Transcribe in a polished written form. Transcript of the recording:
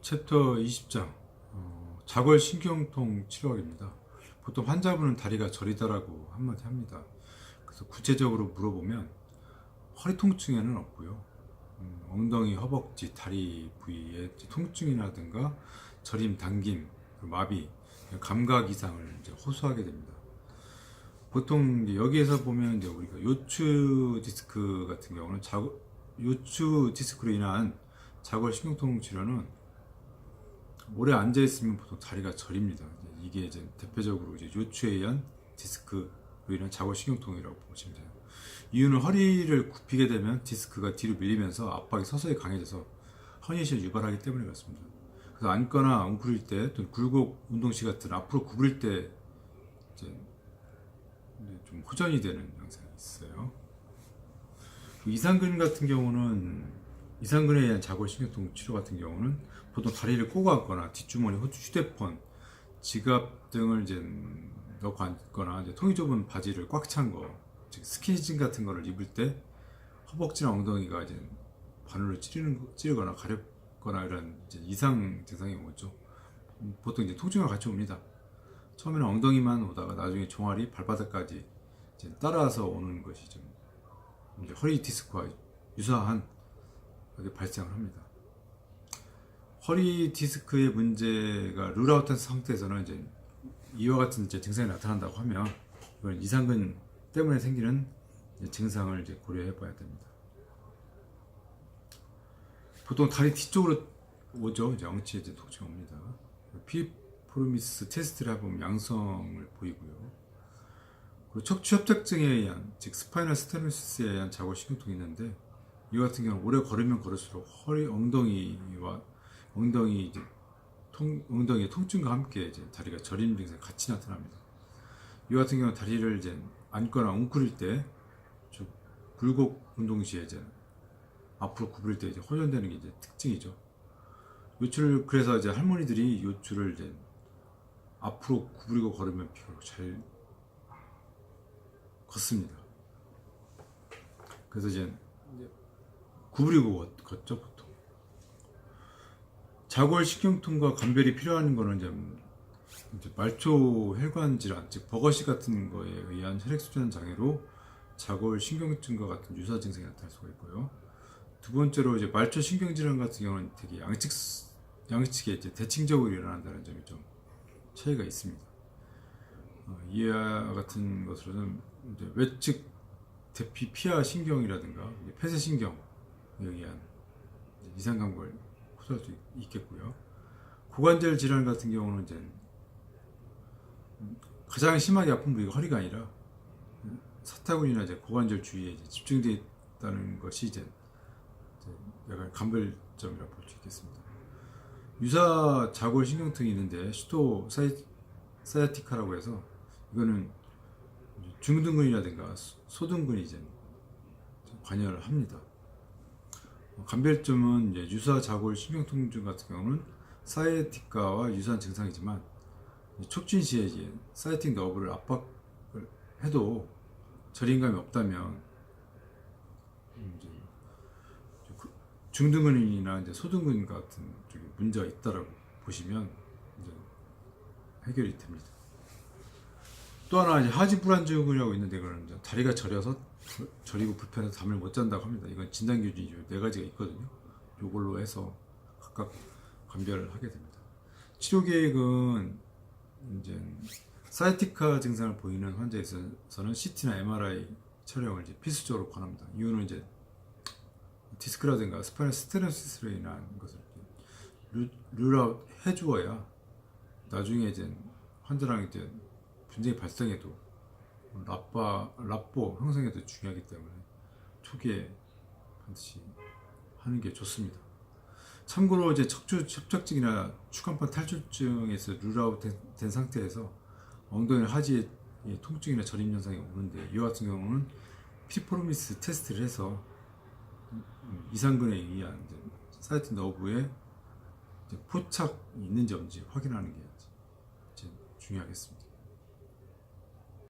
챕터 20장 자골 신경통 치료학입니다. 보통 환자분은 다리가 저리다라고 한마디 합니다. 그래서 구체적으로 물어보면 허리 통증에는 없고요. 엉덩이, 허벅지, 다리 부위에 통증이라든가 저림, 당김, 마비, 감각 이상을 이제 호소하게 됩니다. 보통 이제 여기에서 보면 이제 우리가 요추 디스크 같은 경우는 요추 디스크로 인한 자골 신경통 치료는 오래 앉아 있으면 보통 다리가 저립니다. 이게 이제 대표적으로 이제 요추에 의한 디스크로 인한 자골 신경통이라고 보시면 돼요. 이유는 허리를 굽히게 되면 디스크가 뒤로 밀리면서 압박이 서서히 강해져서 허니를 유발하기 때문에 그렇습니다. 그래서 앉거나 웅크릴 때 또는 굴곡 운동 시 같은 앞으로 구부릴 때 이제 좀 호전이 되는 양상이 있어요. 이상근 같은 경우는 이상근에 의한 자골 신경통 치료 같은 경우는 보통 다리를 꼬고 앉거나 뒷주머니, 휴대폰, 지갑 등을 이제 넣고 앉거나 이제 통이 좁은 바지를 꽉 찬 거, 즉 스키니진 같은 거를 입을 때 허벅지나 엉덩이가 이제 바늘로 찌르거나 가렵거나 이런 이제 이상 증상이 오죠. 보통 이제 통증과 같이 옵니다. 처음에는 엉덩이만 오다가 나중에 종아리, 발바닥까지 이제 따라서 오는 것이 좀 이제 허리 디스크와 유사한 게 발생을 합니다. 허리 디스크의 문제가 룰아웃된 상태에서는 이제 이와 같은 이제 증상이 나타난다고 하면 이건 이상근 때문에 생기는 증상을 이제 고려해 봐야 됩니다. 보통 다리 뒤쪽으로 오죠. 이제 엉치에 이제 통증이 옵니다. 피리포르미스 테스트를 해보면 양성을 보이고요. 그리고 척추 협착증에 의한, 즉 스파이널 스테노시스에 의한 자골 신경통이 있는데 이와 같은 경우는 오래 걸으면 걸을수록 허리, 엉덩이와 엉덩이의 통증과 함께 이제 다리가 저림 증상이 같이 나타납니다. 이와 같은 경우는 다리를 이제 앉거나 웅크릴 때, 즉 굴곡 운동 시에 이제 앞으로 구부릴 때 이제 호전되는 게 이제 특징이죠. 요추를 그래서 이제 할머니들이 요추를 이제 앞으로 구부리고 걸으면 비교적 잘 걷습니다. 그래서 이제 구부리고 걷죠 보통. 자골 신경통과 감별이 필요한 거는 이제 말초 혈관 질환, 즉 버거시 같은 거에 의한 혈액 순환 장애로 자골 신경증과 같은 유사 증상이 나타날 수가 있고요. 두 번째로 이제 말초 신경 질환 같은 경우는 되게 양측에 이제 대칭적으로 일어난다는 점이 좀 차이가 있습니다. 이와 같은 것으로는 이제 외측 대피 피하 신경이라든가 폐쇄 신경에 의한 이상 감각을 호소할 수 있겠고요. 고관절 질환 같은 경우는 이제 가장 심하게 아픈 부위가 허리가 아니라 사타구니나 이제 고관절 주위에 이제 집중되어 있다는 것이 이제 약간 감별점이라고 볼 수 있겠습니다. 유사 자골 신경통이 있는데 슈도 사이아티카라고 해서 이거는 중등근이라든가 소등근이 이제 관여를 합니다. 감별점은 이제 유사 자골 신경통증 같은 경우는 사이아티카와 유사한 증상이지만 촉진 시에 이제 사이아틱 너브를 압박을 해도 저림감이 없다면 이제 중등근이나 이제 소등근 같은 쪽에 문제가 있다라고 보시면 이제 해결이 됩니다. 또 하나 이제 하지 불안증이라고 있는데 이거는 이제 다리가 저리고 불편해서 잠을 못 잔다고 합니다. 이건 진단 기준이 네 가지가 있거든요. 이걸로 해서 각각 감별을 하게 됩니다. 치료 계획은 이제 사이아티카 증상을 보이는 환자에 있어서는 CT나 MRI 촬영을 이제 필수적으로 권합니다. 이유는 이제 디스크라든가 스파이널 스테노시스로 인한 것을 룰아웃 해주어야 나중에 이제 환자랑 이제 분쟁이 발생해도 랍보 형성에도 중요하기 때문에 초기에 반드시 하는 게 좋습니다. 참고로 이제 척추 협착증이나 추간판 탈출증에서 룰아웃 된 상태에서 엉덩이 하지에 통증이나 저림 현상이 오는데 이와 같은 경우는 피리포르미스 테스트를 해서 이상근에 의한 사이아틱 너브에 포착이 있는지 없는지 확인하는 게 중요하겠습니다.